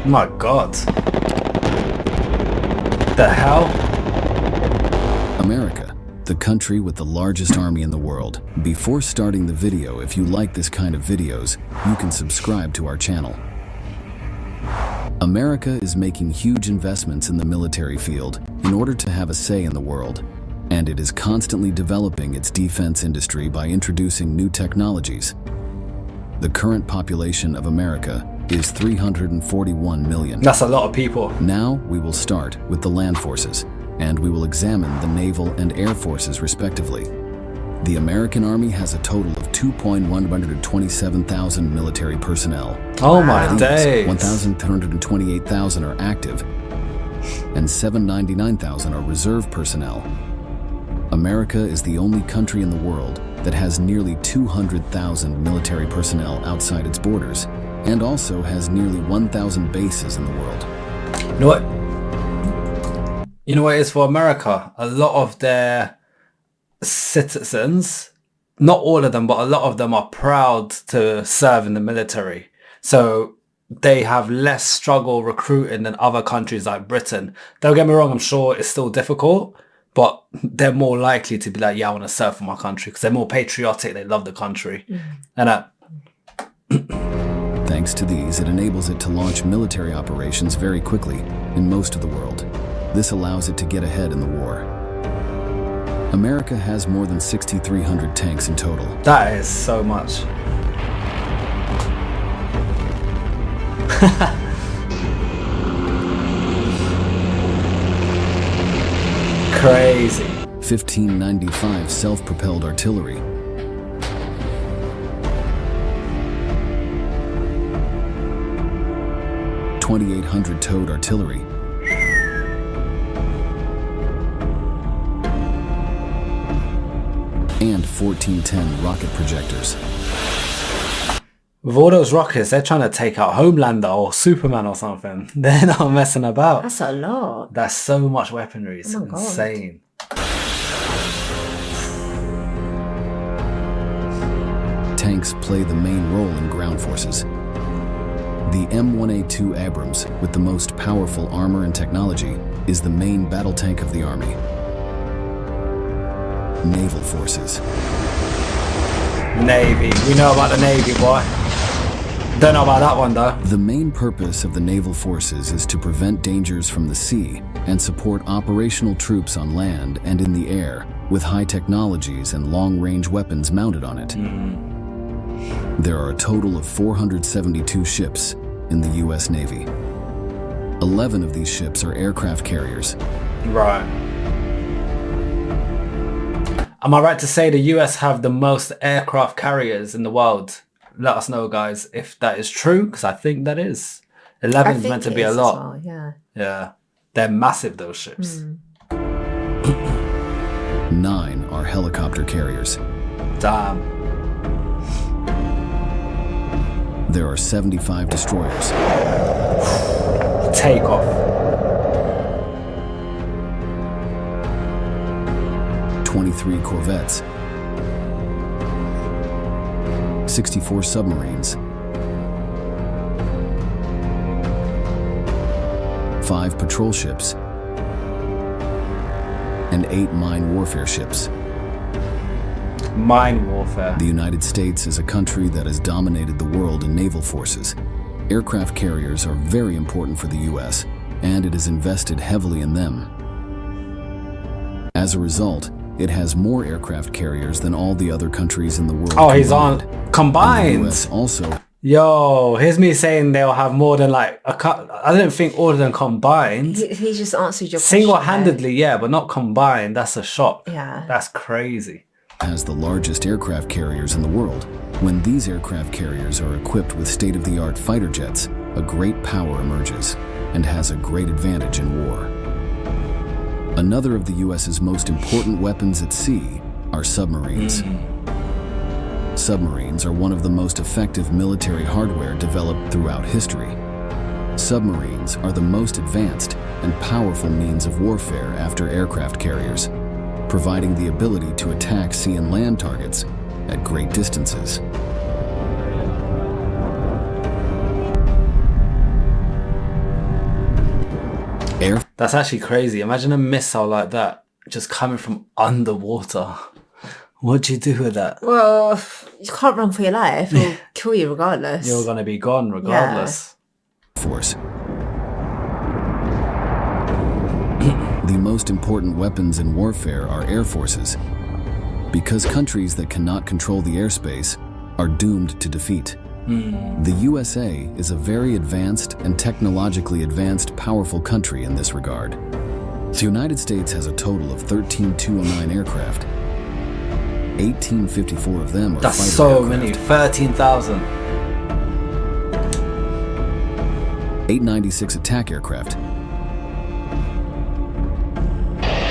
My God. The hell? America, the country with the largest army in the world. Before starting the video, if you like this kind of videos, you can subscribe to our channel. America is making huge investments in the military field in order to have a say in the world, and it is constantly developing its defense industry by introducing new technologies. The current population of America is 341 million. That's a lot of people. Now we will start with the land forces, and we will examine the naval and air forces respectively. The American Army has a total of 2,127,000 military personnel. Oh my days. 1,328,000 are active, and 799,000 are reserve personnel. America is the only country in the world that has nearly 200,000 military personnel outside its borders, and also has nearly 1,000 bases in the world. You know what? You know what it is for America? A lot of their citizens, not all of them, but a lot of them are proud to serve in the military. So they have less struggle recruiting than other countries like Britain. Don't get me wrong, I'm sure it's still difficult, but they're more likely to be like, yeah, I want to serve for my country because they're more patriotic. They love the country. And thanks to these, it enables it to launch military operations very quickly in most of the world. This allows it to get ahead in the war. America has more than 6,300 tanks in total. that is so much. Crazy. 1595 self-propelled artillery. 2,800 towed artillery. And 1410 rocket projectors. With all those rockets, they're trying to take out Homelander or Superman or something. They're not messing about. That's a lot. That's so much weaponry. It's Oh my God. insane. Tanks play the main role in ground forces. The M1A2 Abrams, with the most powerful armor and technology, is the main battle tank of the Army. Naval forces. Navy. We know about the Navy, boy. Don't know about that one, though. The main purpose of the naval forces is to prevent dangers from the sea and support operational troops on land and in the air with high technologies and long-range weapons mounted on it. There are a total of 472 ships in the U.S. Navy. 11 of these ships are aircraft carriers. Right. Am I right to say the US have the most aircraft carriers in the world? Let us know, guys, if that is true, because I think that is. 11 is meant to be a lot. Well, yeah. Yeah. They're massive, those ships. 9 are helicopter carriers. Damn. There are 75 destroyers. Take off. 23 corvettes. 64 submarines. 5 patrol ships. And 8 mine warfare ships. Mine warfare. The United States is a country that has dominated the world in naval forces. Aircraft carriers are very important for the U.S., and it has invested heavily in them. As a result, it has more aircraft carriers than all the other countries in the world. Oh, he's on And combined. the US also. Yo, here's me saying they'll have more than like a cut. I didn't think all of them combined. He just answered your question. Single-handedly, yeah, but not combined. That's a shock. Yeah. That's crazy. Has the largest aircraft carriers in the world. When these aircraft carriers are equipped with state-of-the-art fighter jets, a great power emerges and has a great advantage in war. Another of the US's most important weapons at sea are submarines. Submarines are one of the most effective military hardware developed throughout history. Submarines are the most advanced and powerful means of warfare after aircraft carriers, providing the ability to attack sea and land targets at great distances. That's actually crazy. Imagine a missile like that just coming from underwater. What do you do with that? Well, you can't run for your life. It'll kill you regardless. You're going to be gone regardless. Force. The most important weapons in warfare are air forces, because countries that cannot control the airspace are doomed to defeat. The USA is a very advanced and technologically advanced, powerful country in this regard. The United States has a total of 13,209 aircraft. 1,854 of them are That's fighter so aircraft. many. 13,000. 896 attack aircraft.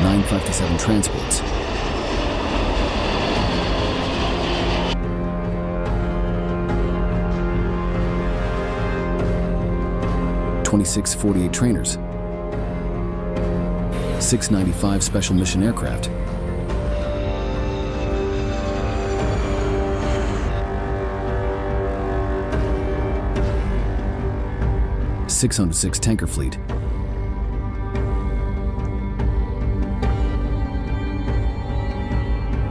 957 transports. 2648 trainers, 695 special mission aircraft, 606 tanker fleet,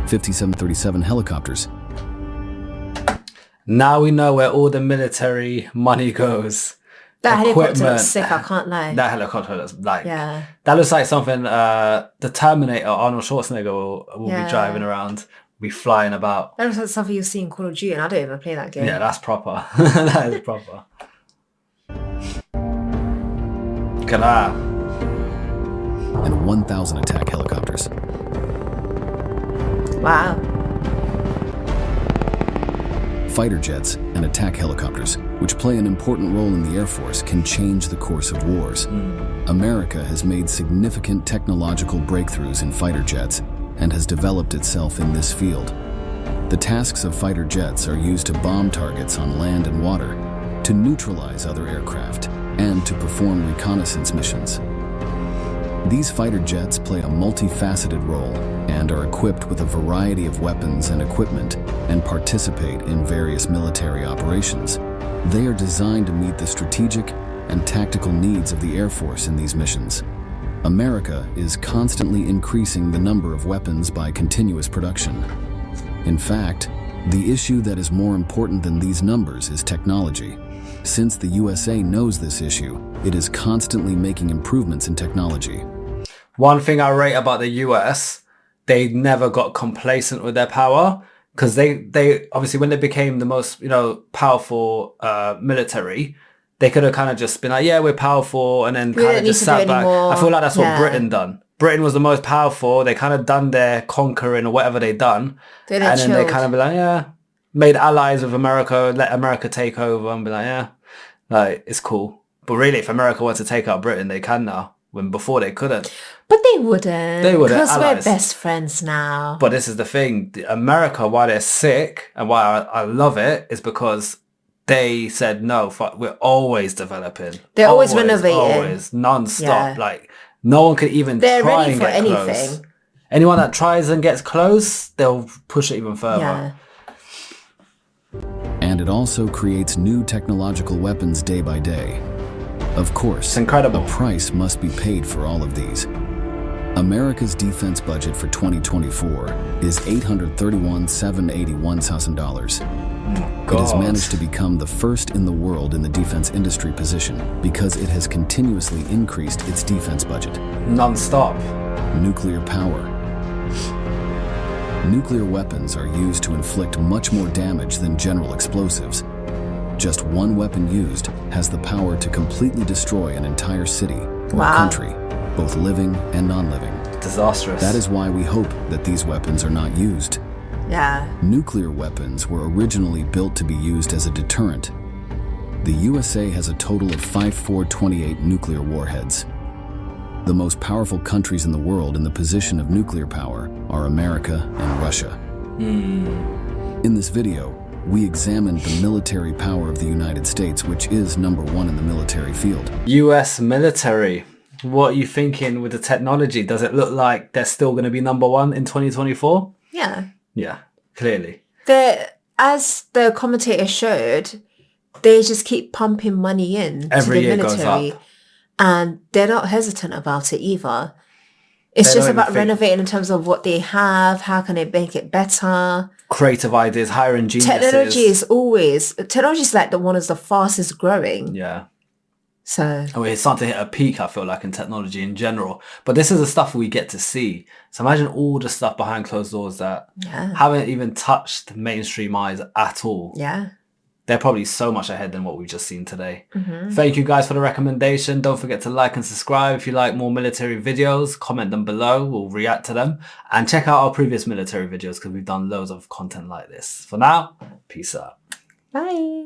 5737 helicopters. Now we know where all the military money goes. That helicopter Equipment. looks sick, I can't lie. That helicopter looks like Yeah. that looks like something the Terminator Arnold Schwarzenegger will Yeah. be driving around, be flying about. That looks like something you see in Call of Duty, and I don't even play that game. Yeah, that's proper. That is proper. Look at that. And 1,000 attack helicopters. Wow. Fighter jets and attack helicopters, which play an important role in the Air Force, can change the course of wars. America has made significant technological breakthroughs in fighter jets and has developed itself in this field. The tasks of fighter jets are used to bomb targets on land and water, to neutralize other aircraft, and to perform reconnaissance missions. These fighter jets play a multifaceted role and are equipped with a variety of weapons and equipment and participate in various military operations. They are designed to meet the strategic and tactical needs of the Air Force in these missions. America is constantly increasing the number of weapons by continuous production. In fact, the issue that is more important than these numbers is technology. Since the USA knows this issue, it is constantly making improvements in technology. One thing I rate about the US, they never got complacent with their power, because they obviously, when they became the most powerful military, they could have kind of just been like, yeah, we're powerful, and then kind of just sat back. I feel like that's what Britain done. Britain was the most powerful. They kind of done their conquering or whatever they done, and then they kind of be like, yeah, made allies with America, let America take over, and be like, yeah, like it's cool. But really, if America wants to take out Britain, they can now, when before they couldn't. But they wouldn't. They wouldn't. Because allies. we're best friends now. But this is the thing. America, why they're sick and why I love it, is because they said, no, fuck, we're always developing. They're always renovating. Always, non-stop. Yeah. Like, no one could even They're try ready and for get anything. close. Anyone that tries and gets close, they'll push it even further. Yeah. And it also creates new technological weapons day by day. Of course, It's incredible. a price must be paid for all of these. America's defense budget for 2024 is $831,781,000. It has managed to become the first in the world in the defense industry position because it has continuously increased its defense budget. Non-stop. Nuclear power. Nuclear weapons are used to inflict much more damage than general explosives. Just one weapon used has the power to completely destroy an entire city or country, both living and non-living. Disastrous. That is why we hope that these weapons are not used. Yeah. Nuclear weapons were originally built to be used as a deterrent. The USA has a total of 5428 nuclear warheads. The most powerful countries in the world in the position of nuclear power are America and Russia. In this video, we examined the military power of the United States, which is #1 in the military field. US military. What are you thinking with the technology? Does it look like they're still going to be #1 in 2024? Yeah. Yeah, clearly. As the commentator showed, they just keep pumping money in Every to the year goes military. up. And they're not hesitant about it either. It's They just don't even about think. renovating in terms of what they have, how can they make it better. Creative ideas, hiring geniuses. Technology is like one of the fastest growing. Yeah. So It's starting to hit a peak, I feel like, in technology in general. But this is the stuff we get to see. So imagine all the stuff behind closed doors that haven't even touched mainstream eyes at all. Yeah. They're probably so much ahead than what we've just seen today. Thank you guys for the recommendation. Don't forget to like and subscribe. If you like more military videos, comment them below. We'll react to them. And check out our previous military videos because we've done loads of content like this. For now, peace out. Bye.